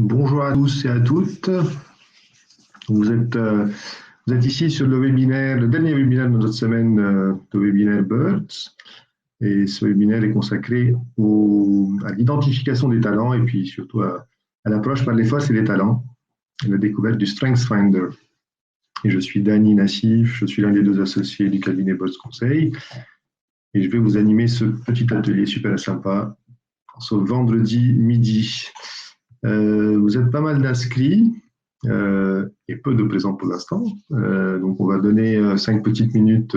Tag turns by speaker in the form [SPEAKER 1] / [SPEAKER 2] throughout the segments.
[SPEAKER 1] Bonjour à tous et à toutes. Vous êtes, euh, vous êtes ici sur le webinaire, le dernier webinaire de notre semaine de webinaire BIRDS. Et ce webinaire est consacré à l'identification des talents et puis surtout à l'approche par les forces et les talents et la découverte du StrengthsFinder. Et je suis Dany Nassif, je suis l'un des deux associés du cabinet BIRDS Conseil. Et je vais vous animer ce petit atelier super sympa ce vendredi midi. Vous êtes pas mal d'inscrits et peu de présents pour l'instant. Donc, on va donner 5 petites minutes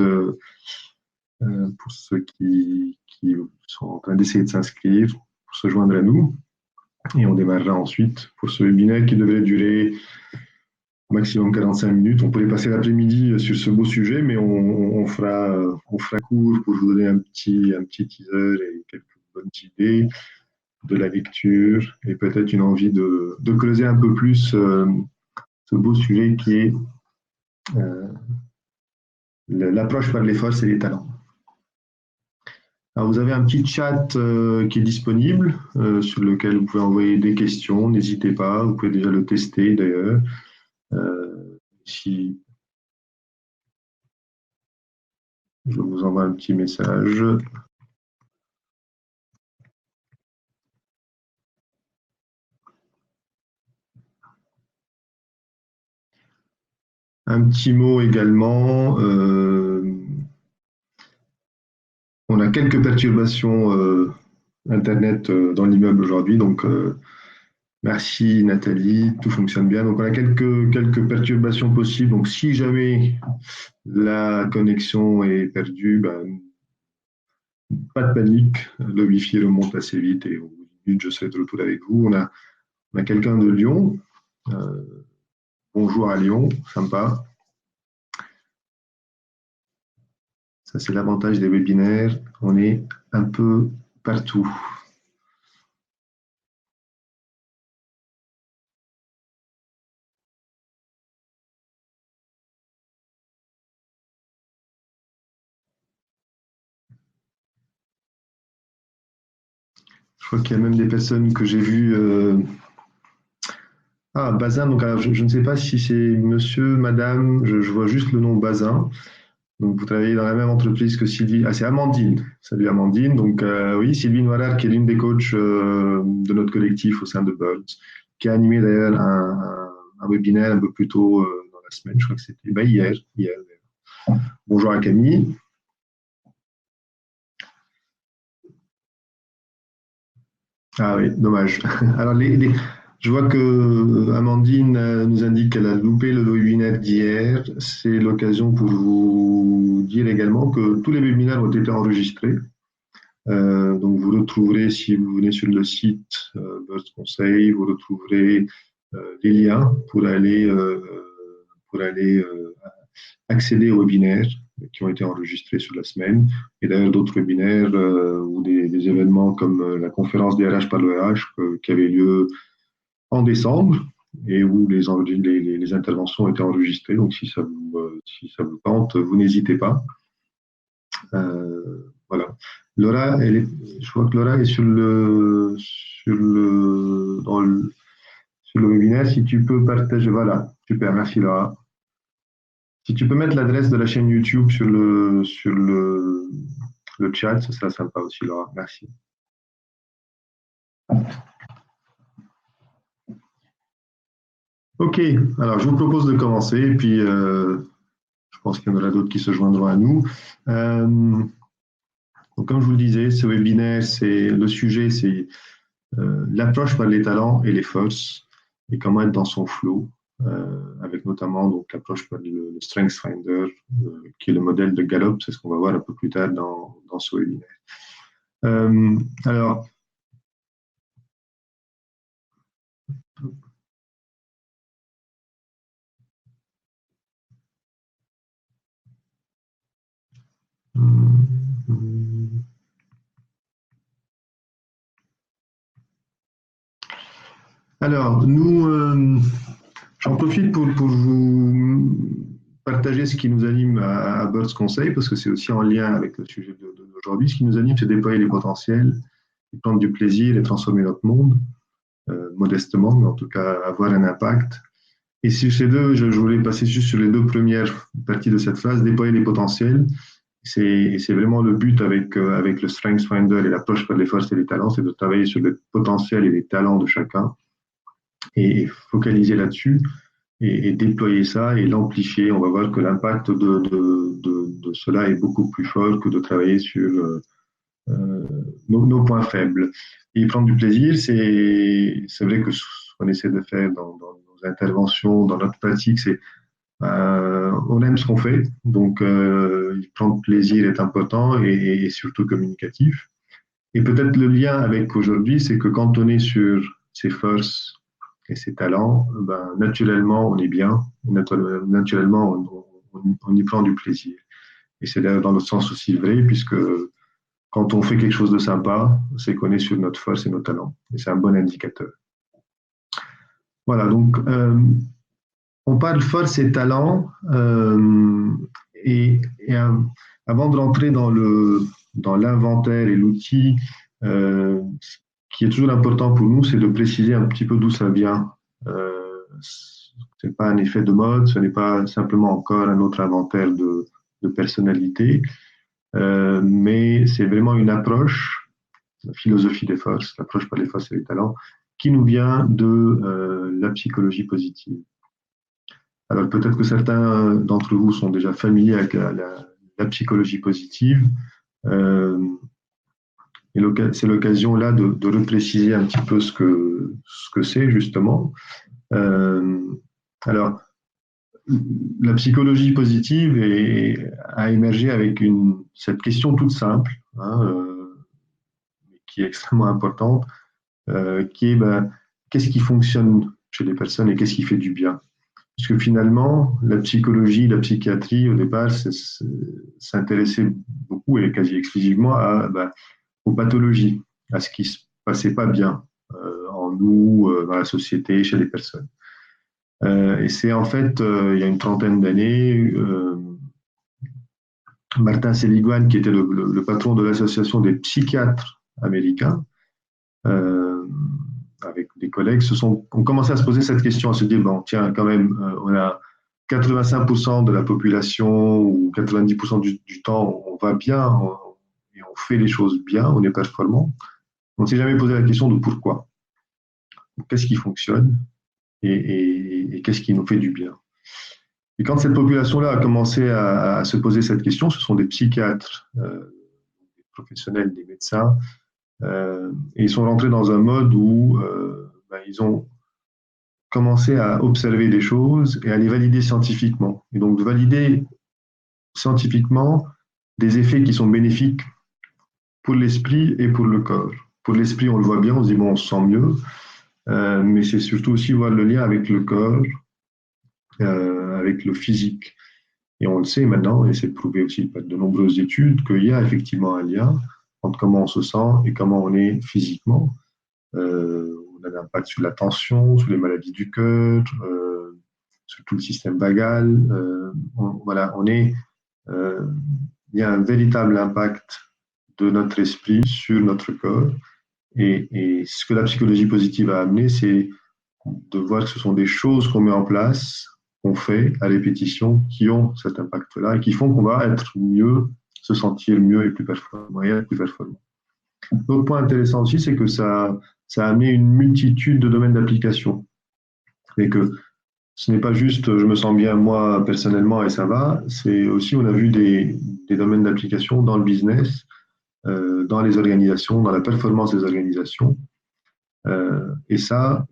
[SPEAKER 1] pour ceux qui sont en train d'essayer de s'inscrire, pour se joindre à nous. Et on démarrera ensuite pour ce webinaire qui devrait durer au maximum 45 minutes. On pourrait passer l'après-midi sur ce beau sujet, mais on fera court pour vous donner un petit teaser et quelques bonnes idées de la lecture et peut-être une envie de creuser un peu plus ce beau sujet qui est l'approche par les forces et les talents. Alors vous avez un petit chat qui est disponible sur lequel vous pouvez envoyer des questions, n'hésitez pas, vous pouvez déjà le tester d'ailleurs. Si je vous envoie un petit message. Un petit mot également. On a quelques perturbations Internet dans l'immeuble aujourd'hui, donc merci Nathalie, tout fonctionne bien. Donc on a quelques perturbations possibles. Donc si jamais la connexion est perdue, ben, pas de panique, le Wi-Fi remonte assez vite et au bout d'une minute, je serai de retour avec vous. On a quelqu'un de Lyon. Bonjour à Lyon, sympa. Ça, c'est l'avantage des webinaires. On est un peu partout. Je crois qu'il y a même des personnes que j'ai vues. Ah, Bazin, donc alors, je ne sais pas si c'est monsieur, madame, je vois juste le nom Bazin. Donc, vous travaillez dans la même entreprise que Sylvie. Ah, c'est Amandine. Salut Amandine. Donc, oui, Sylvie Noiret, qui est l'une des coachs de notre collectif au sein de BIRDS, qui a animé d'ailleurs un webinaire un peu plus tôt dans la semaine. Je crois que c'était hier. Bonjour à Camille. Ah oui, dommage. Alors, je vois que Amandine nous indique qu'elle a loupé le webinaire d'hier. C'est l'occasion pour vous dire également que tous les webinaires ont été enregistrés. Donc, vous retrouverez, si vous venez sur le site BIRDS Conseil, vous retrouverez les liens pour aller accéder aux webinaires qui ont été enregistrés sur la semaine. Et d'ailleurs, d'autres webinaires ou des événements comme la conférence DRH par le RH qui avait lieu en décembre et où les interventions ont été enregistrées. Donc, si ça vous tente, vous n'hésitez pas. Voilà. Laura, je vois que Laura est sur le webinaire. Si tu peux partager, voilà, super, merci Laura. Si tu peux mettre l'adresse de la chaîne YouTube sur le chat, ce sera sympa aussi, Laura. Merci. Ok, alors je vous propose de commencer, et puis je pense qu'il y en aura d'autres qui se joindront à nous. Donc, comme je vous le disais, ce webinaire, le sujet, c'est l'approche par les talents et les forces, et comment être dans son flow, avec notamment donc l'approche par le StrengthsFinder, qui est le modèle de Gallup, c'est ce qu'on va voir un peu plus tard dans ce webinaire. Alors, nous, j'en profite pour vous partager ce qui nous anime à BIRDS Conseil, parce que c'est aussi en lien avec le sujet d'aujourd'hui. Ce qui nous anime, c'est déployer les potentiels, prendre du plaisir et transformer notre monde. modestement, mais en tout cas avoir un impact. Et sur ces deux, je voulais passer juste sur les deux premières parties de cette phrase, déployer les potentiels. C'est vraiment le but avec le Strengths Finder et l'approche par les forces et les talents, c'est de travailler sur les potentiels et les talents de chacun et focaliser là-dessus et déployer ça et l'amplifier. On va voir que l'impact de cela est beaucoup plus fort que de travailler sur nos points faibles. Et prendre du plaisir, c'est vrai que ce qu'on essaie de faire dans nos interventions, dans notre pratique, c'est on aime ce qu'on fait, donc prendre plaisir est important et surtout communicatif. Et peut-être le lien avec aujourd'hui, c'est que quand on est sur ses forces et ses talents, ben, naturellement, on est bien, naturellement, on y prend du plaisir. Et c'est d'ailleurs dans l'autre sens aussi vrai, puisque quand on fait quelque chose de sympa, c'est qu'on est sur notre force et nos talents. Et c'est un bon indicateur. Voilà, donc on parle force et talent. Et avant de rentrer dans l'inventaire et l'outil, ce qui est toujours important pour nous, c'est de préciser un petit peu d'où ça vient. Ce n'est pas un effet de mode, ce n'est pas simplement encore un autre inventaire de personnalité, mais c'est vraiment une approche, la philosophie des forces, l'approche par les forces et les talents, qui nous vient de la psychologie positive. Alors peut-être que certains d'entre vous sont déjà familiers avec la psychologie positive. Et c'est l'occasion là de repréciser un petit peu ce que c'est justement. Alors, la psychologie positive a émergé avec cette question toute simple, qui est extrêmement importante, qui est qu'est-ce qui fonctionne chez les personnes et qu'est-ce qui fait du bien? Puisque finalement, la psychologie, la psychiatrie, au départ, s'intéressait beaucoup et quasi exclusivement aux pathologies, à ce qui ne se passait pas bien en nous, dans la société, chez les personnes. Et c'est en fait, il y a une trentaine d'années, Martin Seligman, qui était le patron de l'association des psychiatres américains, avec des collègues, ont commencé à se poser cette question, à se dire, bon, tiens, quand même, on a 85% de la population ou 90% du temps, on va bien et on fait les choses bien, on est performant. On ne s'est jamais posé la question de pourquoi. Qu'est-ce qui fonctionne et qu'est-ce qui nous fait du bien. Et quand cette population-là a commencé à se poser cette question, ce sont des psychiatres, des professionnels, des médecins, et ils sont rentrés dans un mode où ils ont commencé à observer des choses et à les valider scientifiquement. Et donc de valider scientifiquement des effets qui sont bénéfiques pour l'esprit et pour le corps. Pour l'esprit, on le voit bien, on se dit, bon, on se sent mieux, mais c'est surtout aussi voir le lien avec le corps, avec le physique. Et on le sait maintenant, et c'est prouvé aussi par de nombreuses études, qu'il y a effectivement un lien entre comment on se sent et comment on est physiquement. On a un impact sur la tension, sur les maladies du cœur, sur tout le système vagal. Il y a un véritable impact de notre esprit sur notre corps. Et ce que la psychologie positive a amené, c'est de voir que ce sont des choses qu'on met en place, qu'on fait à répétition, qui ont cet impact-là et qui font qu'on va être mieux, se sentir mieux et plus performant. L'autre point intéressant aussi, c'est que ça a amené une multitude de domaines d'application. Et que ce n'est pas juste je me sens bien moi personnellement et ça va, c'est aussi on a vu des domaines d'application dans le business, dans les organisations, dans la performance des organisations. Et ça,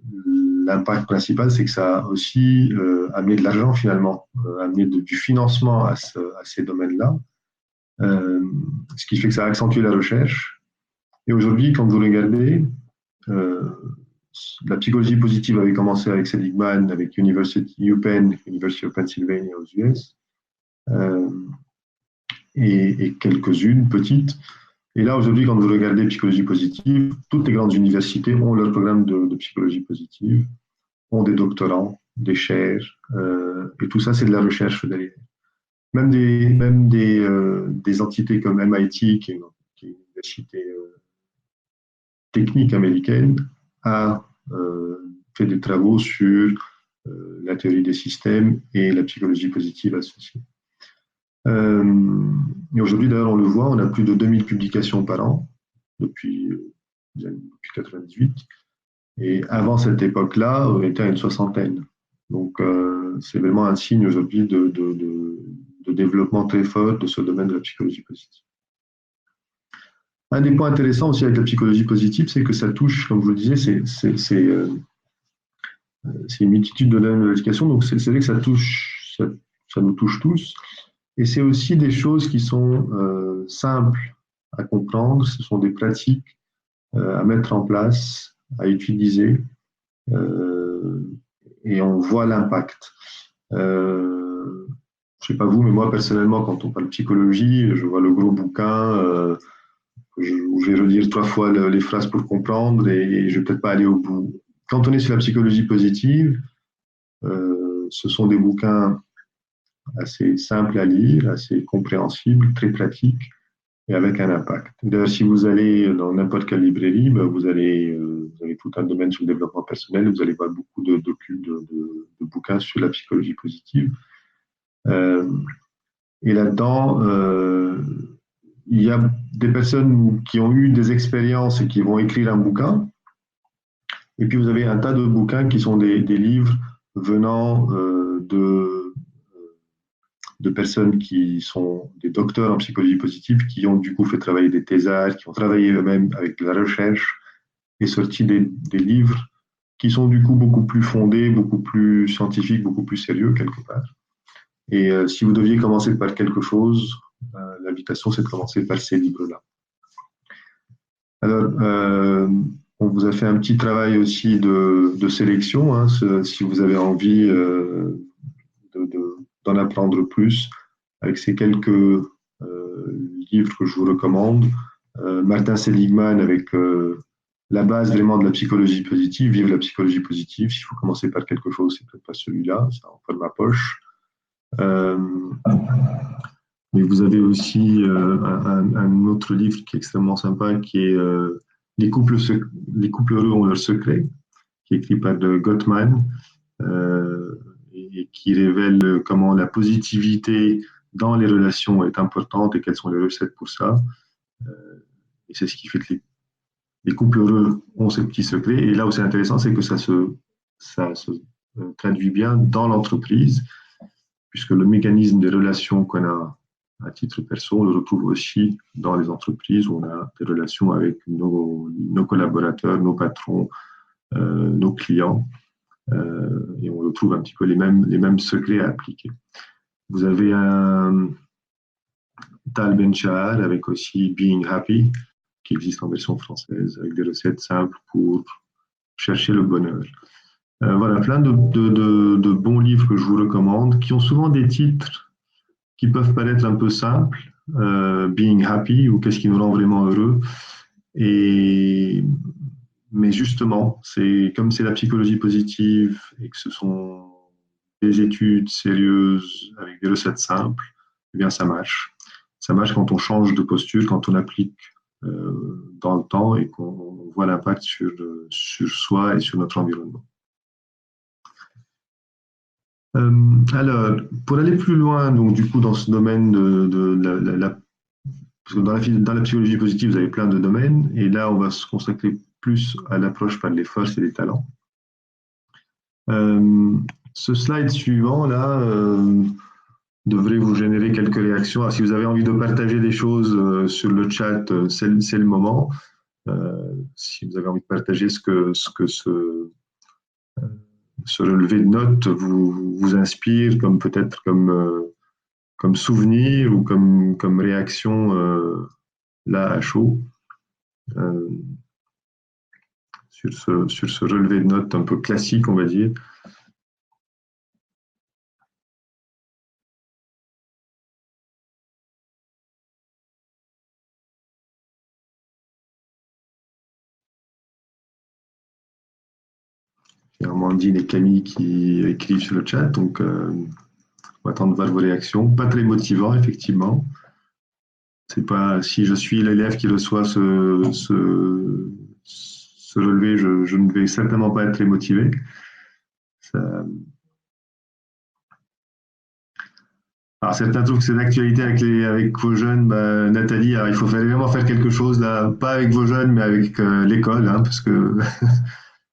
[SPEAKER 1] l'impact principal, c'est que ça a aussi amené de l'argent finalement, amené du financement à ces domaines-là, ce qui fait que ça a accentué la recherche. Et aujourd'hui, quand vous regardez, la psychologie positive avait commencé avec Seligman, avec University of Pennsylvania aux US, et quelques-unes petites. Et là, aujourd'hui, quand vous regardez psychologie positive, toutes les grandes universités ont leur programme de psychologie positive, ont des doctorants, des chaires, et tout ça, c'est de la recherche derrière. Même des entités comme MIT, qui est une université technique américaine, a fait des travaux sur la théorie des systèmes et la psychologie positive associée. Et aujourd'hui, d'ailleurs, on le voit, on a plus de 2000 publications par an depuis 1998. Et avant cette époque-là, on était à une soixantaine. Donc, c'est vraiment un signe aujourd'hui de développement très fort de ce domaine de la psychologie positive. Un des points intéressants aussi avec la psychologie positive, c'est que ça touche, comme je vous le disiez, c'est une multitude de domaines de l'éducation, donc c'est vrai que ça nous touche tous. Et c'est aussi des choses qui sont simples à comprendre, ce sont des pratiques à mettre en place, à utiliser, et on voit l'impact. Je sais pas vous, mais moi personnellement, quand on parle psychologie, je vois le gros bouquin où je vais relire 3 fois les phrases pour comprendre et je vais peut-être pas aller au bout. Quand on est sur la psychologie positive, ce sont des bouquins assez simples à lire, assez compréhensibles, très pratiques et avec un impact. D'ailleurs, si vous allez dans n'importe quelle librairie, ben, vous avez tout un domaine sur le développement personnel, vous allez voir beaucoup de bouquins sur la psychologie positive. Et là-dedans, il y a des personnes qui ont eu des expériences et qui vont écrire un bouquin. Et puis, vous avez un tas de bouquins qui sont des livres venant de personnes qui sont des docteurs en psychologie positive, qui ont du coup fait travailler des thésards, qui ont travaillé eux-mêmes avec de la recherche et sorti des livres qui sont du coup beaucoup plus fondés, beaucoup plus scientifiques, beaucoup plus sérieux quelque part. Et si vous deviez commencer par quelque chose, l'invitation c'est de commencer par ces livres-là. Alors, on vous a fait un petit travail aussi de sélection, hein, si vous avez envie d'en apprendre plus, avec ces quelques livres que je vous recommande. Martin Seligman avec la base vraiment de la psychologie positive, Vive la psychologie positive. S'il faut commencer par quelque chose, c'est peut-être pas celui-là, c'est en format poche. Mais vous avez aussi un autre livre qui est extrêmement sympa, qui est les couples heureux ont leurs secrets, qui est écrit par Gottman, et qui révèle comment la positivité dans les relations est importante et quelles sont les recettes pour ça. Et c'est ce qui fait que les couples heureux ont ces petits secrets. Et là où c'est intéressant, c'est que ça se traduit bien dans l'entreprise, puisque le mécanisme des relations qu'on a à titre perso, on le retrouve aussi dans les entreprises où on a des relations avec nos collaborateurs, nos patrons, nos clients, et on retrouve un petit peu les mêmes secrets à appliquer. Vous avez un Tal Ben-Shahar avec aussi Being Happy, qui existe en version française, avec des recettes simples pour chercher le bonheur. Voilà, plein de bons livres que je vous recommande, qui ont souvent des titres qui peuvent paraître un peu simples, Being Happy ou Qu'est-ce qui nous rend vraiment heureux. Mais justement, comme c'est la psychologie positive et que ce sont des études sérieuses avec des recettes simples, eh bien ça marche. Ça marche quand on change de posture, quand on applique dans le temps et qu'on voit l'impact sur soi et sur notre environnement. Alors, pour aller plus loin, donc du coup dans ce domaine parce que dans la psychologie positive, vous avez plein de domaines, et là on va se consacrer plus à l'approche par les forces et les talents. Ce slide suivant là devrait vous générer quelques réactions. Alors, si vous avez envie de partager des choses sur le chat, c'est le moment. Si vous avez envie de partager ce que ce relevé de notes vous inspire, comme peut-être comme souvenir ou comme réaction là à chaud sur ce relevé de notes un peu classique, on va dire. Il y a Amandine et Camille qui écrivent sur le chat, donc on va attendre de voir vos réactions. Pas très motivant, effectivement. C'est pas si je suis l'élève qui reçoit ce ce relevé, je ne vais certainement pas être très motivé. Ça... Alors, certains trouvent que c'est d'actualité avec vos jeunes. Ben, Nathalie, alors, il faut vraiment faire quelque chose là, pas avec vos jeunes, mais avec l'école, hein, parce que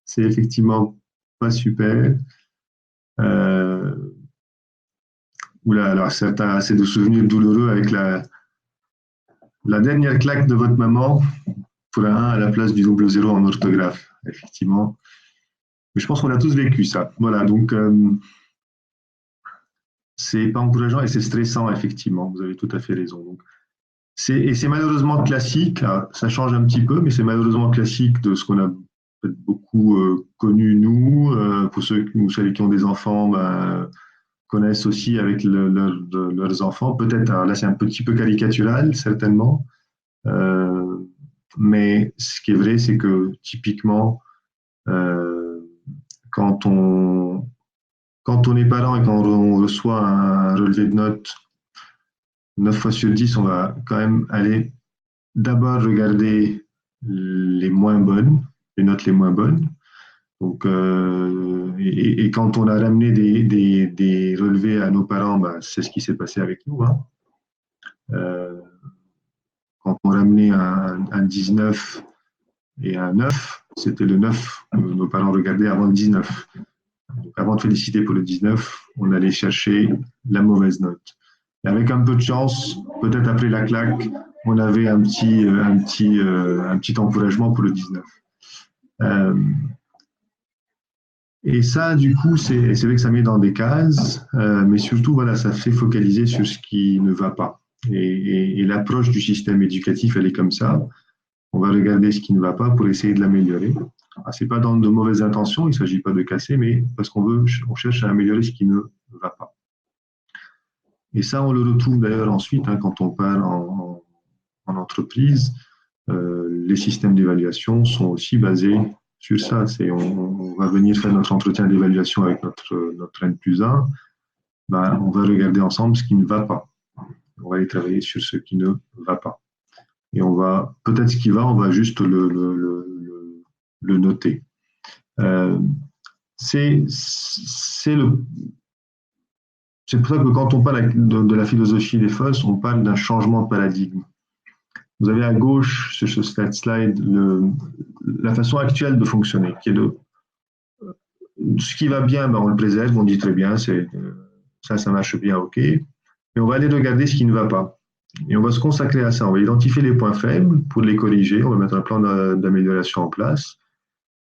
[SPEAKER 1] c'est effectivement pas super. Euh, Oula, alors certains, c'est de souvenirs douloureux avec la dernière claque de votre maman pour un 1 à la place du double zéro en orthographe, effectivement. Mais je pense qu'on a tous vécu ça. Voilà, donc c'est pas encourageant et c'est stressant, effectivement. Vous avez tout à fait raison. Donc, et c'est malheureusement classique, alors, ça change un petit peu, mais c'est malheureusement classique de ce qu'on a beaucoup connu, nous. Pour ceux qui ont des enfants, ben, connaissent aussi avec leurs enfants. Peut-être, là c'est un petit peu caricatural, certainement. Euh, mais ce qui est vrai, c'est que typiquement, euh, quand on, quand on est parent et quand on reçoit un relevé de notes 9 fois sur 10, on va quand même aller d'abord regarder les moins bonnes, les notes les moins bonnes. Donc, et quand on a ramené des relevés à nos parents, ben, c'est ce qui s'est passé avec nous. Hein. Euh, Quand on ramenait un 19 et un 9, c'était le 9 que nos parents regardaient avant le 19. Donc, avant de féliciter pour le 19, on allait chercher la mauvaise note. Et avec un peu de chance, peut-être après la claque, on avait un petit encouragement pour le 19. Euh, et ça, du coup, c'est vrai que ça met dans des cases, mais surtout, voilà, ça fait focaliser sur ce qui ne va pas. Et l'approche du système éducatif, elle est comme ça. On va regarder ce qui ne va pas pour essayer de l'améliorer. Ce n'est pas dans de mauvaises intentions, il ne s'agit pas de casser, mais parce on cherche à améliorer ce qui ne va pas. Et ça, on le retrouve d'ailleurs ensuite hein, quand on part en entreprise. Les systèmes d'évaluation sont aussi basés sur ça. On va venir faire notre entretien d'évaluation avec notre N plus 1. Ben, on va regarder ensemble ce qui ne va pas. On va aller travailler sur ce qui ne va pas. Et on va, peut-être ce qui va, on va juste le noter. Euh, c'est pour ça que quand on parle de la philosophie des FOSS, on parle d'un changement de paradigme. Vous avez à gauche sur ce slide la façon actuelle de fonctionner, qui est ce qui va bien, ben on le préserve, on dit très bien, ça marche bien, ok. Et on va aller regarder ce qui ne va pas. Et on va se consacrer à ça. On va identifier les points faibles pour les corriger. On va mettre un plan d'amélioration en place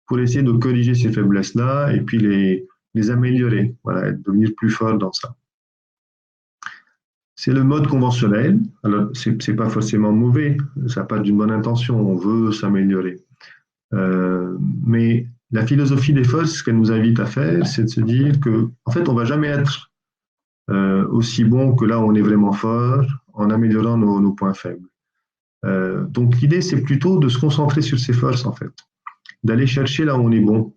[SPEAKER 1] pour essayer de corriger ces faiblesses-là et puis les améliorer, voilà, devenir plus fort dans ça. C'est le mode conventionnel. Alors, c'est pas forcément mauvais, ça n'a pas d'une bonne intention, on veut s'améliorer. Mais la philosophie des FOSS, ce qu'elle nous invite à faire, c'est de se dire que, en fait, on ne va jamais être aussi bon que là où on est vraiment fort en améliorant nos points faibles. Donc, l'idée, c'est plutôt de se concentrer sur ses forces, en fait, d'aller chercher là où on est bon.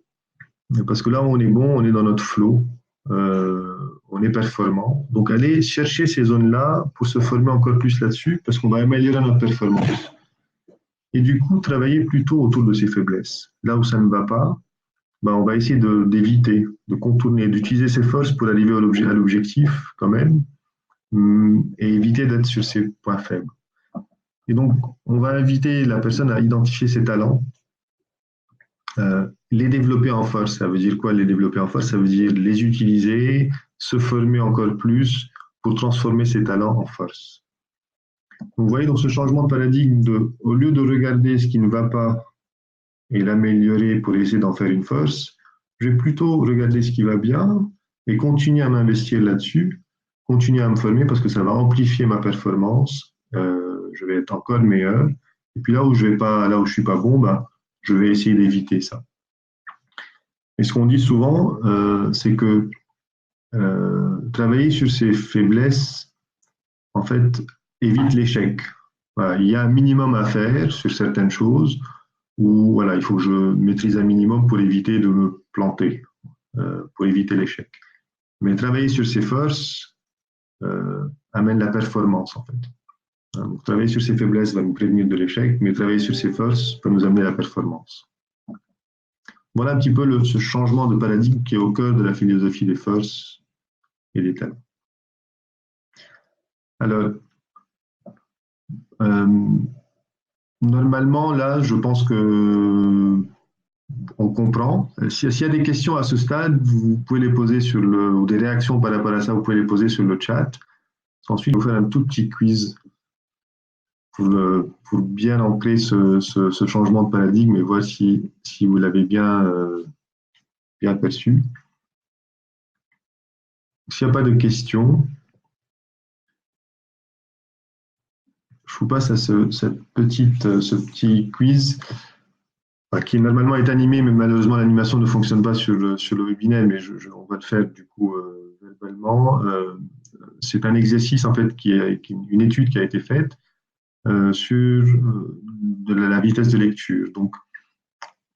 [SPEAKER 1] Parce que là où on est bon, on est dans notre flow, on est performant. Donc, aller chercher ces zones-là pour se former encore plus là-dessus, parce qu'on va améliorer notre performance. Et du coup, travailler plutôt autour de ses faiblesses. Là où ça ne va pas, ben, on va essayer d'éviter, de contourner, d'utiliser ses forces pour arriver à l'objectif quand même, et éviter d'être sur ses points faibles. Et donc, on va inviter la personne à identifier ses talents, les développer en force. Ça veut dire quoi, les développer en force? Ça veut dire les utiliser, se former encore plus pour transformer ses talents en force. Donc, vous voyez, dans ce changement de paradigme, au lieu de regarder ce qui ne va pas et l'améliorer pour essayer d'en faire une force, je vais plutôt regarder ce qui va bien et continuer à m'investir là-dessus, continuer à me former parce que ça va amplifier ma performance, je vais être encore meilleur. Et puis là où je ne suis pas bon, ben, je vais essayer d'éviter ça. Et ce qu'on dit souvent, c'est que travailler sur ses faiblesses, en fait, évite l'échec. Voilà, il y a un minimum à faire sur certaines choses où voilà, il faut que je maîtrise un minimum pour éviter de me planter, pour éviter l'échec. Mais travailler sur ses forces amène la performance, en fait. Donc, travailler sur ses faiblesses va nous prévenir de l'échec, mais travailler sur ses forces peut nous amener à la performance. Voilà un petit peu ce changement de paradigme qui est au cœur de la philosophie des forces et des talents. Alors, normalement, là, je pense que on comprend. S'il y a des questions à ce stade, vous pouvez les poser ou des réactions par rapport à ça, vous pouvez les poser sur le chat. Ensuite, je vais vous faire un tout petit quiz pour bien ancrer ce changement de paradigme et voir si vous l'avez bien perçu. S'il n'y a pas de questions, je vous passe à ce petit quiz qui normalement est animé, mais malheureusement l'animation ne fonctionne pas sur le webinaire, mais on va le faire du coup verbalement. C'est un exercice en fait une étude qui a été faite sur de la vitesse de lecture. Donc,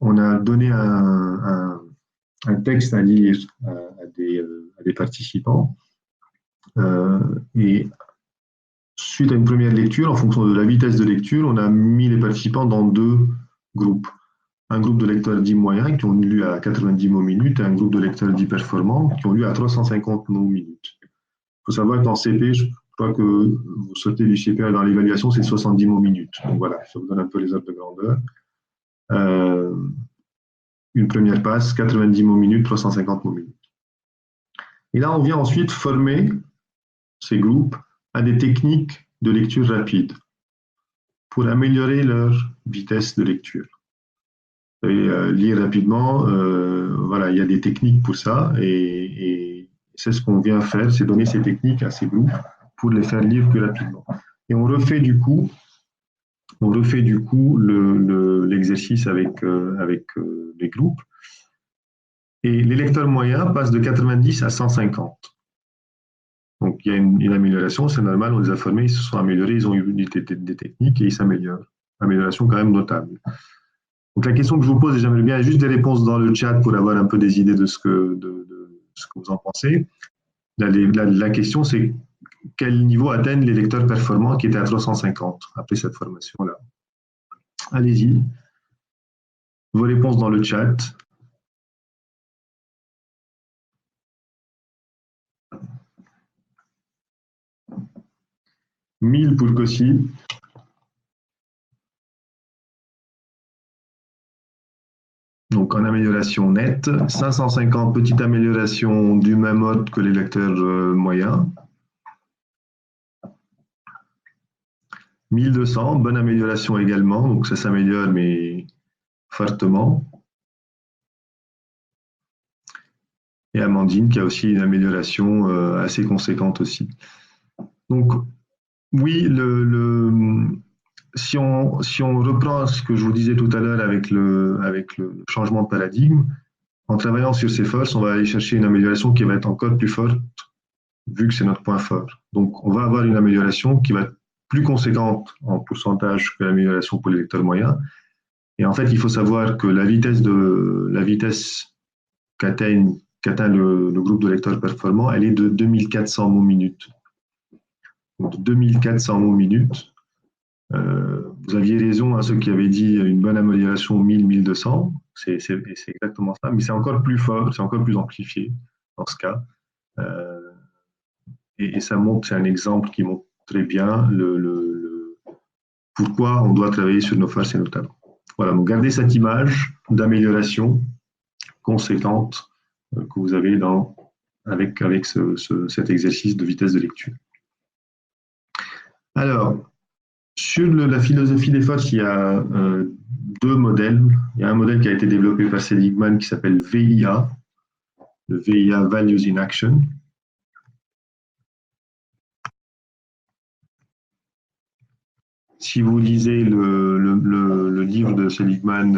[SPEAKER 1] on a donné un texte à lire à des participants et suite à une première lecture, en fonction de la vitesse de lecture, on a mis les participants dans deux groupes. Un groupe de lecteurs dits moyens qui ont lu à 90 mots minutes et un groupe de lecteurs dits performants qui ont lu à 350 mots minutes. Il faut savoir qu'en CP, je crois que vous sortez du CP dans l'évaluation, c'est 70 mots minutes. Donc voilà, ça vous donne un peu les ordres de grandeur. Une première passe, 90 mots minutes, 350 mots minutes. Et là, on vient ensuite former ces groupes à des techniques de lecture rapide pour améliorer leur vitesse de lecture. Et, lire rapidement, voilà, il y a des techniques pour ça et c'est ce qu'on vient faire, c'est donner ces techniques à ces groupes pour les faire lire plus rapidement. Et on refait du coup l'exercice avec les groupes. Et les lecteurs moyens passent de 90 à 150. Donc il y a une amélioration, c'est normal, on les a formés, ils se sont améliorés, ils ont eu des techniques et ils s'améliorent. Amélioration quand même notable. Donc la question que je vous pose, et j'aimerais bien juste des réponses dans le chat pour avoir un peu des idées de ce que vous en pensez. La question, c'est quel niveau atteignent les lecteurs performants qui étaient à 350 après cette formation-là? Allez-y. Vos réponses dans le chat. 1000 pour Kossi. Donc en amélioration nette. 550, petite amélioration du même mode que les lecteurs moyens. 1200, bonne amélioration également. Donc ça s'améliore, mais fortement. Et Amandine qui a aussi une amélioration assez conséquente aussi. Donc oui, si on reprend ce que je vous disais tout à l'heure avec le changement de paradigme, en travaillant sur ces forces, on va aller chercher une amélioration qui va être encore plus forte, vu que c'est notre point fort. Donc, on va avoir une amélioration qui va être plus conséquente en pourcentage que l'amélioration pour les lecteurs moyens. Et en fait, il faut savoir que la vitesse qu'atteint le groupe de lecteurs performants, elle est de 2400 mots minutes. Donc, 2400 mots minutes. Vous aviez raison à ceux qui avaient dit une bonne amélioration 1000-1200, c'est exactement ça, mais c'est encore plus fort, c'est encore plus amplifié dans ce cas. Et ça montre, c'est un exemple qui montre très bien pourquoi on doit travailler sur nos forces et nos talents. Voilà, donc gardez cette image d'amélioration conséquente que vous avez avec cet exercice de vitesse de lecture. Alors, sur la philosophie des forces, il y a deux modèles. Il y a un modèle qui a été développé par Seligman qui s'appelle VIA, le VIA Values in Action. Si vous lisez le livre de Seligman,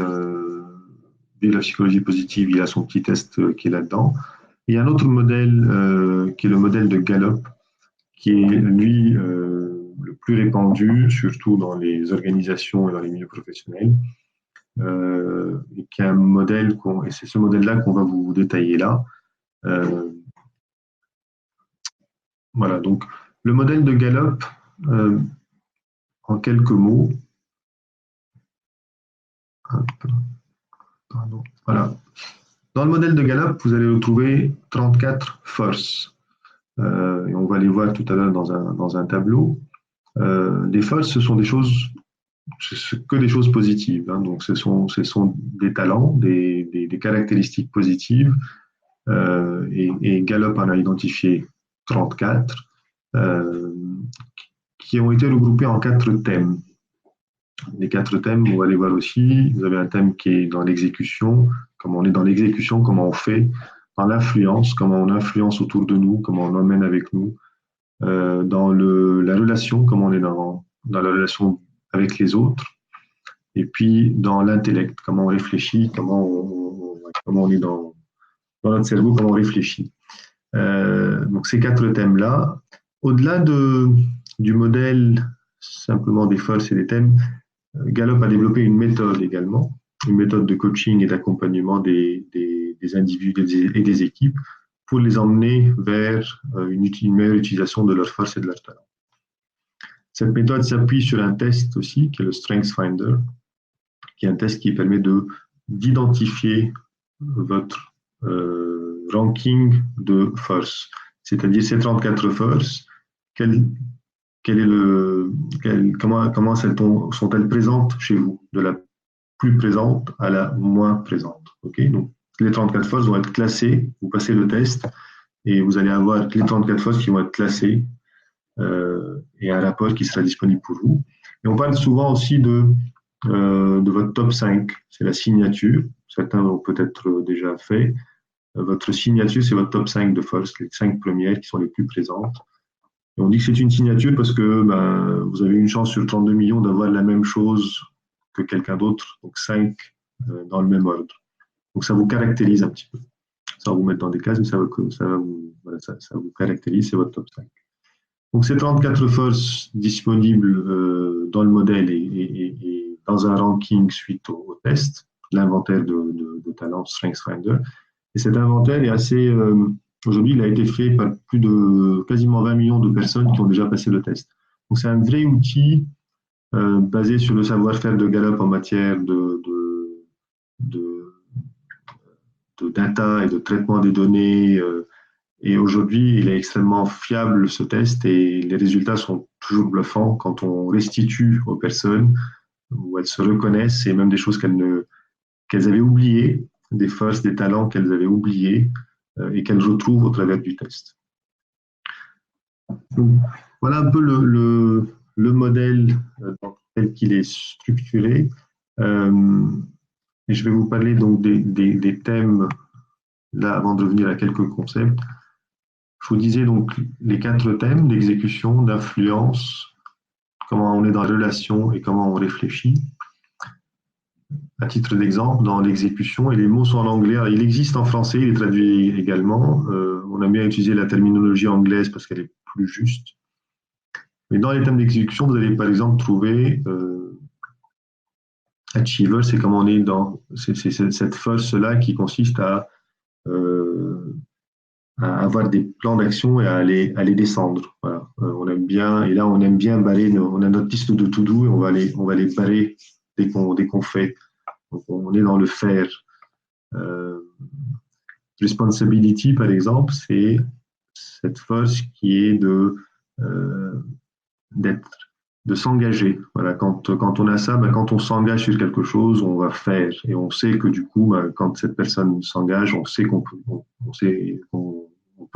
[SPEAKER 1] la psychologie positive, il a son petit test qui est là-dedans. Il y a un autre modèle qui est le modèle de Gallup, qui est lui le plus répandu, surtout dans les organisations et dans les milieux professionnels, et qui est un modèle, et c'est ce modèle-là qu'on va vous détailler là. Voilà, donc le modèle de Gallup, en quelques mots. Hop. Pardon. Voilà. Dans le modèle de Gallup, vous allez retrouver 34 firsts. Et on va les voir tout à l'heure dans un tableau. Les firsts, ce sont des choses, que des choses positives. Hein. Donc, ce sont des talents, des caractéristiques positives. Et Gallup en a identifié 34 qui ont été regroupés en 4 thèmes. Les 4 thèmes, on va les voir aussi. Vous avez un thème qui est dans l'exécution, comment on est dans l'exécution, comment on fait, dans l'influence, comment on influence autour de nous, comment on emmène avec nous, dans la relation, comment on est dans la relation avec les autres, et puis dans l'intellect, comment on réfléchit, comment on est dans notre cerveau, comment on réfléchit. Donc ces 4 thèmes-là, au-delà du modèle simplement des forces et des thèmes, Gallup a développé une méthode également, une méthode de coaching et d'accompagnement des individus et des équipes pour les emmener vers une meilleure utilisation de leurs forces et de leurs talents. Cette méthode s'appuie sur un test aussi, qui est le Strengths Finder, qui est un test qui permet d'identifier votre ranking de force, c'est-à-dire ces 34 forces, comment sont-elles présentes chez vous, de la plus présente à la moins présente. Okay, donc, les 34 forces vont être classées, vous passez le test et vous allez avoir les 34 forces qui vont être classées et un rapport qui sera disponible pour vous. Et on parle souvent aussi de votre top 5, c'est la signature, certains l'ont peut-être déjà fait. Votre signature, c'est votre top 5 de forces, les 5 premières qui sont les plus présentes. Et on dit que c'est une signature parce que vous avez une chance sur 32 millions d'avoir la même chose que quelqu'un d'autre, donc 5 dans le même ordre. Donc ça vous caractérise un petit peu. Ça va vous mettre dans des cases, mais ça vous caractérise, c'est votre top 5. Donc ces 34 forces disponibles dans le modèle et dans un ranking suite au test, l'inventaire de talents Strengths Finder. Et cet inventaire est assez... aujourd'hui, il a été fait par plus de quasiment 20 millions de personnes qui ont déjà passé le test. Donc c'est un vrai outil basé sur le savoir-faire de Gallup en matière de data et de traitement des données. Et aujourd'hui, il est extrêmement fiable, ce test, et les résultats sont toujours bluffants quand on restitue aux personnes où elles se reconnaissent, et même des choses qu'elles avaient oubliées, des forces, des talents qu'elles avaient oubliés et qu'elles retrouvent au travers du test. Donc, voilà un peu le modèle tel qu'il est structuré. Et je vais vous parler donc des thèmes, là, avant de revenir à quelques concepts. Je vous disais donc les 4 thèmes d'exécution, d'influence, comment on est dans la relation et comment on réfléchit. À titre d'exemple, dans l'exécution, et les mots sont en anglais, alors, il existe en français, il est traduit également. On aime bien utiliser la terminologie anglaise parce qu'elle est plus juste. Mais dans les thèmes d'exécution, vous allez par exemple trouver Achiever, c'est comment on est dans cette force-là qui consiste à avoir des plans d'action et à les descendre. Voilà. On aime bien, et là on aime bien barrer, on a notre liste de to-do et on va les barrer dès qu'on fait. Donc on est dans le faire. Responsibility, par exemple, c'est cette force qui est de s'engager. Voilà, quand on a ça, quand on s'engage sur quelque chose, on va faire. Et on sait que du coup, quand cette personne s'engage, on sait qu'on peut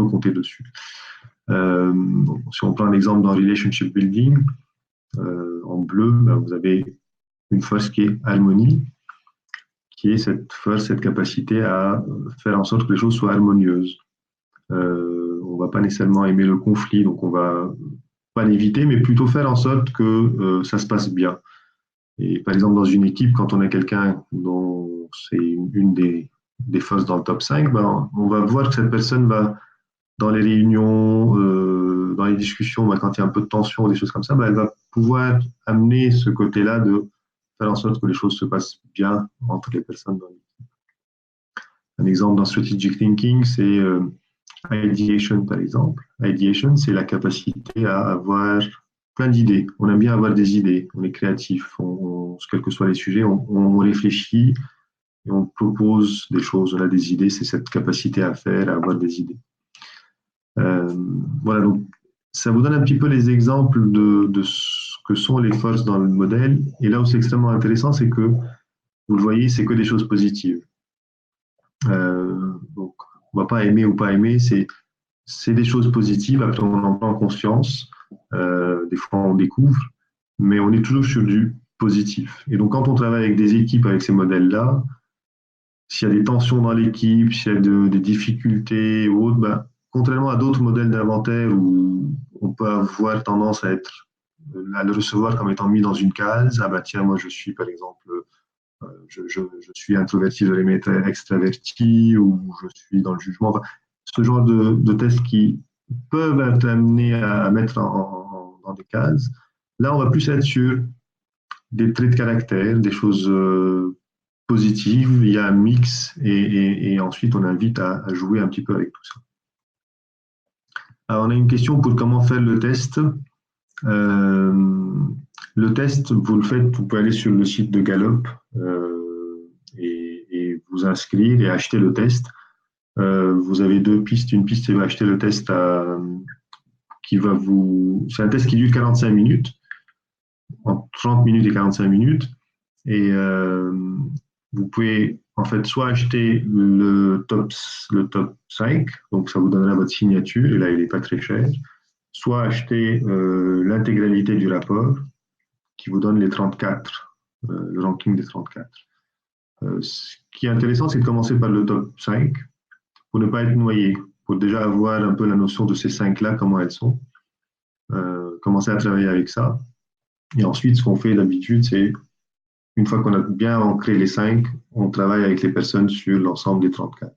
[SPEAKER 1] compter dessus. Si on prend un exemple dans Relationship Building, en bleu, vous avez une force qui est harmonie, qui est cette force, cette capacité à faire en sorte que les choses soient harmonieuses. On ne va pas nécessairement aimer le conflit, donc on va pas l'éviter, mais plutôt faire en sorte que ça se passe bien. Et par exemple, dans une équipe, quand on a quelqu'un dont c'est une des forces dans le top 5, on va voir que cette personne va, dans les réunions, dans les discussions, quand il y a un peu de tension, des choses comme ça, elle va pouvoir amener ce côté-là de faire en sorte que les choses se passent bien entre les personnes dans l'équipe. Un exemple dans Strategic Thinking, c'est Ideation, par exemple. Ideation, c'est la capacité à avoir plein d'idées. On aime bien avoir des idées, on est créatif, quels que soient les sujets, on réfléchit et on propose des choses, on a des idées, c'est cette capacité à faire, à avoir des idées. Voilà, donc ça vous donne un petit peu les exemples de ce que sont les forces dans le modèle. Et là où c'est extrêmement intéressant, c'est que, vous le voyez, c'est que des choses positives. Donc, on ne va pas aimer ou pas aimer, c'est des choses positives. Après, on en prend conscience. Des fois, on découvre, mais on est toujours sur du positif. Et donc, quand on travaille avec des équipes avec ces modèles-là, s'il y a des tensions dans l'équipe, s'il y a des difficultés ou autre, ben, contrairement à d'autres modèles d'inventaire où on peut avoir tendance à le recevoir comme étant mis dans une case, ah bah tiens, moi je suis par exemple, je suis introverti, je vais être extraverti ou je suis dans le jugement. Enfin, ce genre de tests qui peuvent être amenés à mettre dans des cases. Là, on va plus être sur des traits de caractère, des choses positive, il y a un mix et ensuite on invite à jouer un petit peu avec tout ça. Alors on a une question pour comment faire le test. Le test, vous le faites, vous pouvez aller sur le site de Gallup et vous inscrire et acheter le test. Vous avez deux pistes. Une piste, c'est acheter le test c'est un test qui dure 45 minutes, en 30 minutes et 45 minutes. Et vous pouvez en fait soit acheter le top 5, donc ça vous donnera votre signature, et là il n'est pas très cher, soit acheter l'intégralité du rapport qui vous donne les 34, le ranking des 34. Ce qui est intéressant, c'est de commencer par le top 5 pour ne pas être noyé, pour déjà avoir un peu la notion de ces 5-là, comment elles sont, commencer à travailler avec ça. Et ensuite, ce qu'on fait d'habitude, c'est une fois qu'on a bien ancré les 5, on travaille avec les personnes sur l'ensemble des 34.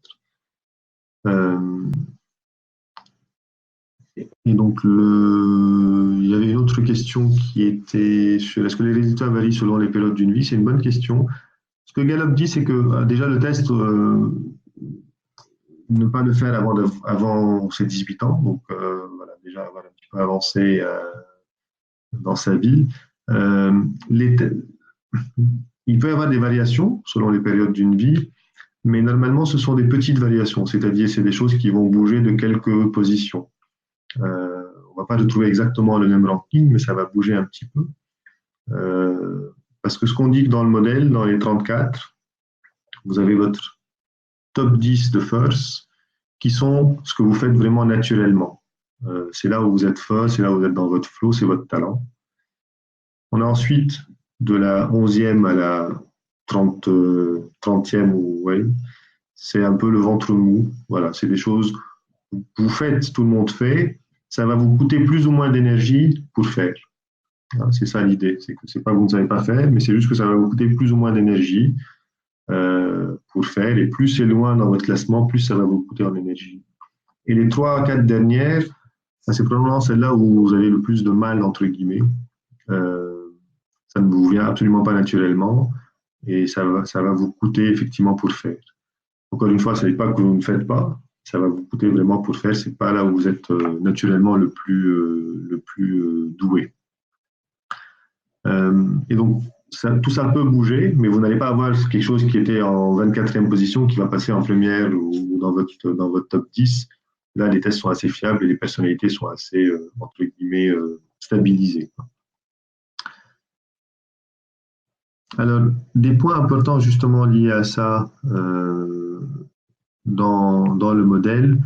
[SPEAKER 1] Et donc, il y avait une autre question qui était sur est-ce que les résultats varient selon les périodes d'une vie? C'est une bonne question. Ce que Gallup dit, c'est que déjà le test, ne pas le faire avant ses 18 ans, donc voilà, déjà avoir un petit peu avancé dans sa vie. Il peut y avoir des variations selon les périodes d'une vie, mais normalement, ce sont des petites variations, c'est-à-dire c'est des choses qui vont bouger de quelques positions. On ne va pas retrouver exactement le même ranking, mais ça va bouger un petit peu. Parce que ce qu'on dit dans le modèle, dans les 34, vous avez votre top 10 de force qui sont ce que vous faites vraiment naturellement. C'est là où vous êtes fort, c'est là où vous êtes dans votre flow, c'est votre talent. On a ensuite de la 11e à la 30e, ouais, c'est un peu le ventre mou. Voilà, c'est des choses que vous faites, tout le monde fait, ça va vous coûter plus ou moins d'énergie pour faire. C'est ça l'idée, c'est que c'est pas que vous ne savez pas faire, mais c'est juste que ça va vous coûter plus ou moins d'énergie pour faire, et plus c'est loin dans votre classement, plus ça va vous coûter en énergie. Et les 3 à 4 dernières, c'est probablement celle-là où vous avez le plus de mal, entre guillemets. Ça ne vous vient absolument pas naturellement, et ça va vous coûter effectivement pour faire. Encore une fois, ce n'est pas que vous ne faites pas, ça va vous coûter vraiment pour faire, c'est pas là où vous êtes naturellement le plus doué. Et donc, tout ça peut bouger, mais vous n'allez pas avoir quelque chose qui était en 24e position qui va passer en première ou dans votre top 10. Là, les tests sont assez fiables et les personnalités sont assez, entre guillemets, stabilisées. Alors, des points importants justement liés à ça dans le modèle,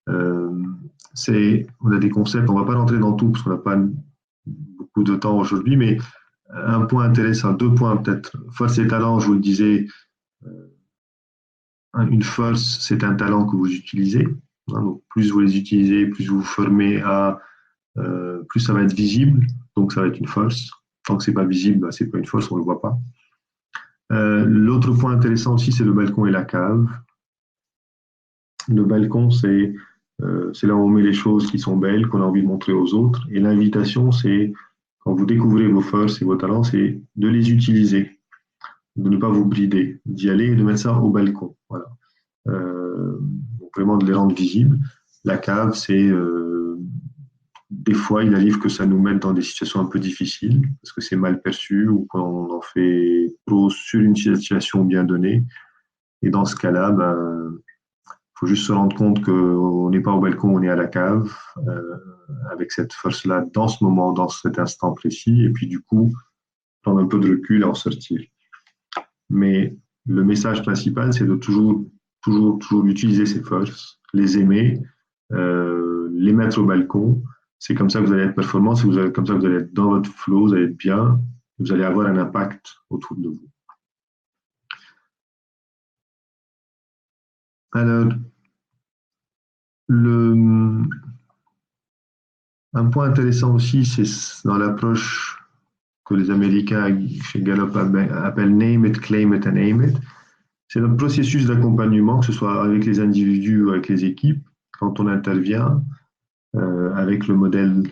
[SPEAKER 1] on a des concepts, on ne va pas rentrer dans tout parce qu'on n'a pas beaucoup de temps aujourd'hui, mais un point intéressant, 2 points peut-être. Force et talent, je vous le disais, une force, c'est un talent que vous utilisez. Donc, plus vous les utilisez, plus vous vous formez plus ça va être visible, donc ça va être une force. Tant que c'est pas visible, c'est pas une force, on le voit pas. L'autre point intéressant aussi, c'est le balcon et la cave. Le balcon, c'est là où on met les choses qui sont belles, qu'on a envie de montrer aux autres. Et l'invitation, c'est quand vous découvrez vos forces et vos talents, c'est de les utiliser, de ne pas vous brider, d'y aller et de mettre ça au balcon. Voilà. Donc vraiment de les rendre visibles. La cave, c'est des fois, il arrive que ça nous mette dans des situations un peu difficiles parce que c'est mal perçu ou qu'on en fait trop sur une situation bien donnée. Et dans ce cas-là, faut juste se rendre compte qu'on n'est pas au balcon, on est à la cave, avec cette force-là dans ce moment, dans cet instant précis, et puis du coup, prendre un peu de recul et en sortir. Mais le message principal, c'est de toujours utiliser ces forces, les aimer, les mettre au balcon. C'est comme ça que vous allez être performant, comme ça que vous allez être dans votre flow, vous allez être bien, vous allez avoir un impact autour de vous. Alors, un point intéressant aussi, c'est dans l'approche que les Américains chez Gallup appellent Name it, Claim it and Aim it. C'est notre processus d'accompagnement, que ce soit avec les individus ou avec les équipes, quand on intervient avec le modèle,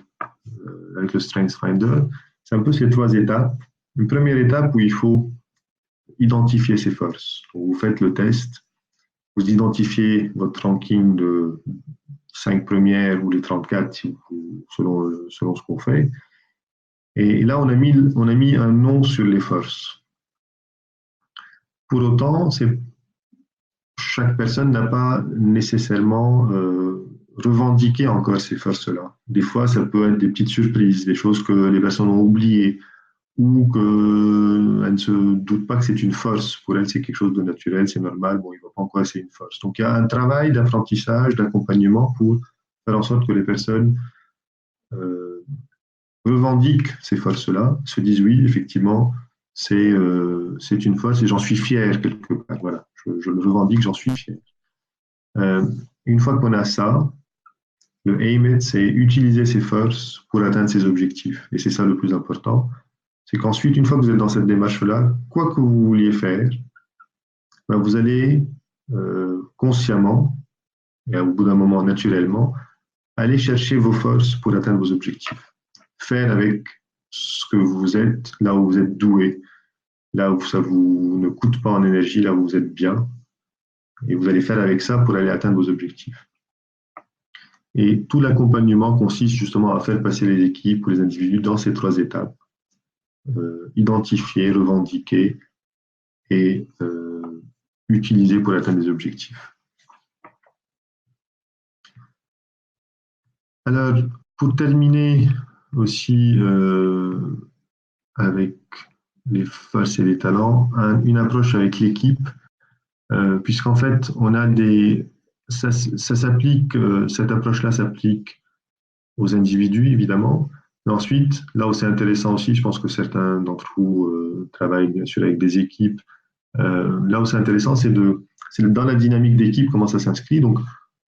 [SPEAKER 1] avec le Strengths Finder. C'est un peu ces trois étapes. Une première étape où il faut identifier ses forces. Vous faites le test, vous identifiez votre ranking de 5 premières ou les 34 selon ce qu'on fait. Et là, on a mis un nom sur les forces. Pour autant, chaque personne n'a pas nécessairement revendiqué encore ces forces-là. Des fois, ça peut être des petites surprises, des choses que les personnes ont oubliées ou qu'elles ne se doutent pas que c'est une force. Pour elles, c'est quelque chose de naturel, c'est normal, bon, ils ne voient pas en quoi c'est une force. Donc, il y a un travail d'apprentissage, d'accompagnement pour faire en sorte que les personnes revendiquent ces forces-là, se disent oui, effectivement, c'est une force et j'en suis fier quelque part. Voilà, je le revendique, j'en suis fier. Une fois qu'on a ça, le aim it, c'est utiliser ses forces pour atteindre ses objectifs. Et c'est ça le plus important. C'est qu'ensuite, une fois que vous êtes dans cette démarche-là, quoi que vous vouliez faire, vous allez consciemment, et au bout d'un moment naturellement, aller chercher vos forces pour atteindre vos objectifs. Faire avec ce que vous êtes, là où vous êtes doué, là où ça vous ne coûte pas en énergie, là où vous êtes bien. Et vous allez faire avec ça pour aller atteindre vos objectifs. Et tout l'accompagnement consiste justement à faire passer les équipes ou les individus dans ces trois étapes. Identifier, revendiquer et utiliser pour atteindre des objectifs. Alors, pour terminer aussi avec les forces et les talents, une approche avec l'équipe, puisqu'en fait, on a ça s'applique, cette approche-là s'applique aux individus, évidemment. Mais ensuite, là où c'est intéressant aussi, je pense que certains d'entre vous travaillent bien sûr avec des équipes. Là où c'est intéressant, c'est dans la dynamique d'équipe, comment ça s'inscrit. Donc,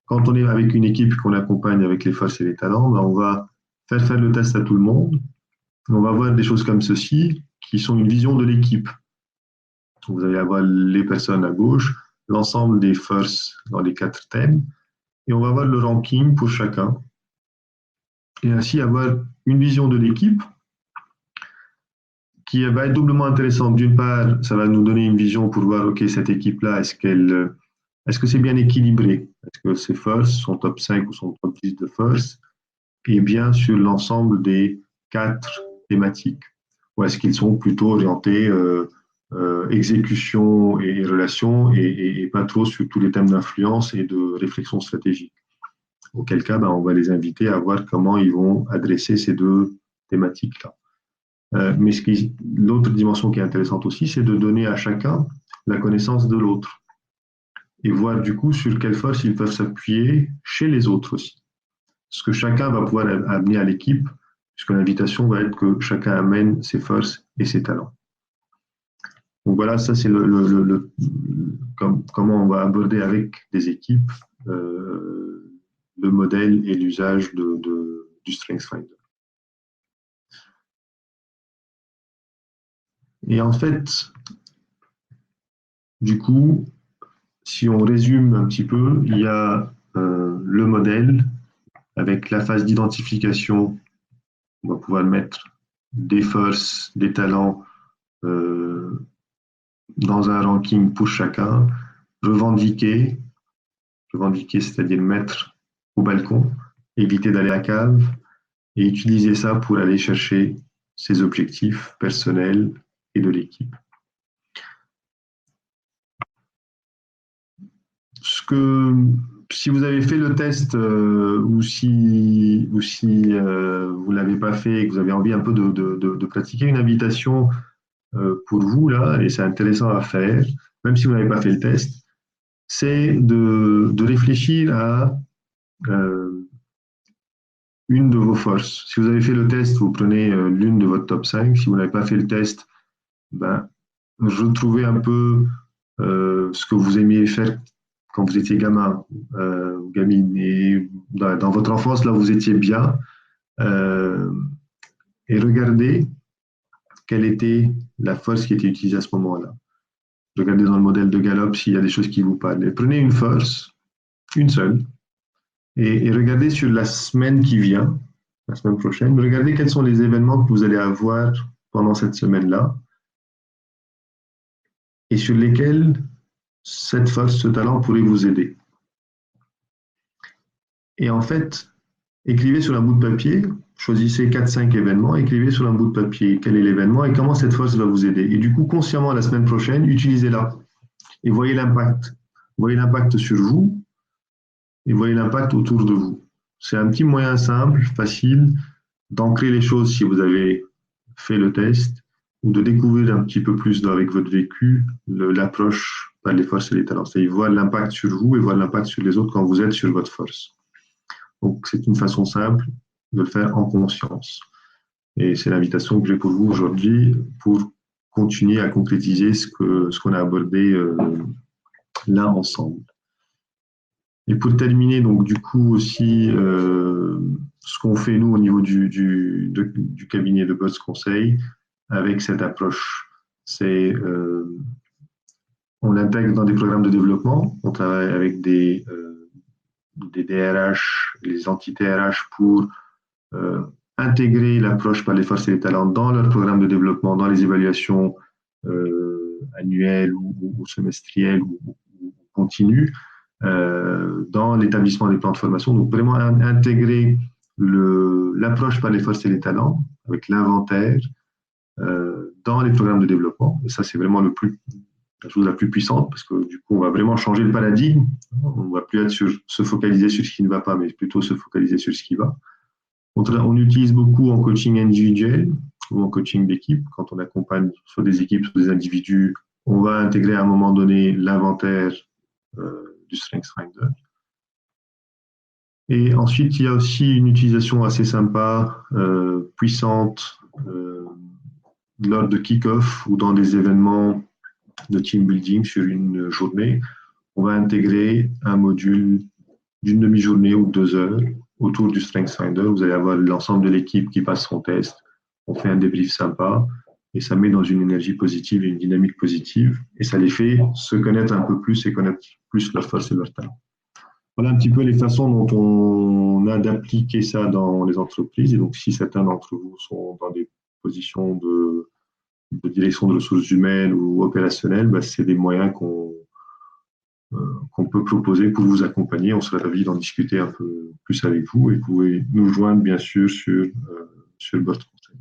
[SPEAKER 1] quand on est avec une équipe qu'on accompagne avec les forces et les talents, on va faire le test à tout le monde. On va voir des choses comme ceci, qui sont une vision de l'équipe. Vous allez avoir les personnes à gauche, l'ensemble des forces dans les 4 thèmes, et on va avoir le ranking pour chacun. Et ainsi avoir une vision de l'équipe qui va être doublement intéressante. D'une part, ça va nous donner une vision pour voir, OK, cette équipe-là, est-ce que c'est bien équilibré? Est-ce que ces forces sont top 5 ou sont top 10 de forces? Et bien sur l'ensemble des 4 thématiques? Ou est-ce qu'ils sont plutôt orientés exécution et relations et pas trop sur tous les thèmes d'influence et de réflexion stratégique? Auquel cas, on va les inviter à voir comment ils vont adresser ces 2 thématiques-là. Mais l'autre dimension qui est intéressante aussi, c'est de donner à chacun la connaissance de l'autre et voir du coup sur quelle force ils peuvent s'appuyer chez les autres aussi. Ce que chacun va pouvoir amener à l'équipe, puisque l'invitation va être que chacun amène ses forces et ses talents. Donc voilà, ça c'est comment on va aborder avec des équipes le modèle et l'usage du StrengthsFinder. Et en fait, du coup, si on résume un petit peu, il y a le modèle avec la phase d'identification. On va pouvoir mettre des forces, des talents dans un ranking pour chacun, revendiquer, c'est-à-dire mettre au balcon, éviter d'aller à la cave et utiliser ça pour aller chercher ses objectifs personnels et de l'équipe. si vous avez fait le test ou si vous ne l'avez pas fait et que vous avez envie un peu de pratiquer, une invitation pour vous, là, et c'est intéressant à faire, même si vous n'avez pas fait le test, c'est de réfléchir à une de vos forces. Si vous avez fait le test, vous prenez l'une de votre top 5. Si vous n'avez pas fait le test, ben, retrouvez un peu ce que vous aimiez faire quand vous étiez gamin ou gamine. Et dans votre enfance, là, vous étiez bien. Et regardez quelle était la force qui était utilisée à ce moment-là. Regardez dans le modèle de Gallup s'il y a des choses qui vous parlent. Et prenez une force, une seule, et regardez sur la semaine qui vient, la semaine prochaine, regardez quels sont les événements que vous allez avoir pendant cette semaine-là et sur lesquels cette force, ce talent pourrait vous aider. Et en fait, écrivez sur un bout de papier, choisissez 4-5 événements, écrivez sur un bout de papier quel est l'événement et comment cette force va vous aider. Et du coup, consciemment, la semaine prochaine, utilisez-la et voyez l'impact. Voyez l'impact sur vous et voyez l'impact autour de vous. C'est un petit moyen simple, facile, d'ancrer les choses si vous avez fait le test ou de découvrir un petit peu plus avec votre vécu l'approche par les forces et les talents. C'est-à-dire voir l'impact sur vous et voir l'impact sur les autres quand vous êtes sur votre force. Donc, c'est une façon simple de le faire en conscience. Et c'est l'invitation que j'ai pour vous aujourd'hui pour continuer à concrétiser ce qu'on a abordé là ensemble. Et pour terminer, donc du coup aussi, ce qu'on fait nous au niveau du cabinet de Birds Conseil avec cette approche, c'est on l'intègre dans des programmes de développement. On travaille avec des DRH, les entités RH pour intégrer l'approche par les forces et les talents dans leur programme de développement, dans les évaluations annuelles ou semestrielles ou continues, dans l'établissement des plans de formation. Donc vraiment intégrer l'approche par les forces et les talents avec l'inventaire dans les programmes de développement. Et ça, c'est vraiment la chose la plus puissante parce que du coup, on va vraiment changer le paradigme. On ne va plus se focaliser sur ce qui ne va pas, mais plutôt se focaliser sur ce qui va. On utilise beaucoup en coaching individuel ou en coaching d'équipe. Quand on accompagne soit des équipes, soit des individus, on va intégrer à un moment donné l'inventaire du StrengthsFinder. Et ensuite, il y a aussi une utilisation assez sympa, puissante, lors de kick-off ou dans des événements de team building sur une journée. On va intégrer un module d'une demi-journée ou 2 heures autour du StrengthsFinder. Vous allez avoir l'ensemble de l'équipe qui passe son test. On fait un débrief sympa et ça met dans une énergie positive et une dynamique positive. Et ça les fait se connaître un peu plus et connaître plus leurs forces et leurs talents. Voilà un petit peu les façons dont on a d'appliquer ça dans les entreprises. Et donc, si certains d'entre vous sont dans des positions de direction de ressources humaines ou opérationnelles, c'est des moyens qu'on peut proposer pour vous accompagner. On serait ravis d'en discuter un peu plus avec vous et vous pouvez nous joindre bien sûr sur Birds Conseil.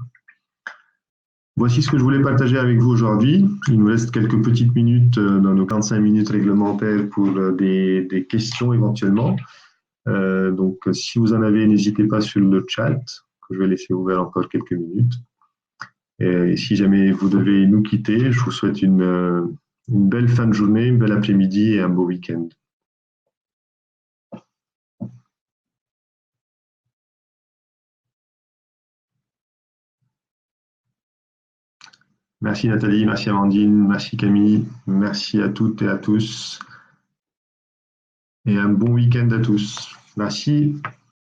[SPEAKER 1] Voici ce que je voulais partager avec vous aujourd'hui. Il nous reste quelques petites minutes dans nos 45 minutes réglementaires pour des questions éventuellement. Donc, si vous en avez, n'hésitez pas sur le chat, que je vais laisser ouvert encore quelques minutes. Et si jamais vous devez nous quitter, je vous souhaite une belle fin de journée, une belle après-midi et un beau week-end. Merci Nathalie, merci Amandine, merci Camille, merci à toutes et à tous. Et un bon week-end à tous. Merci.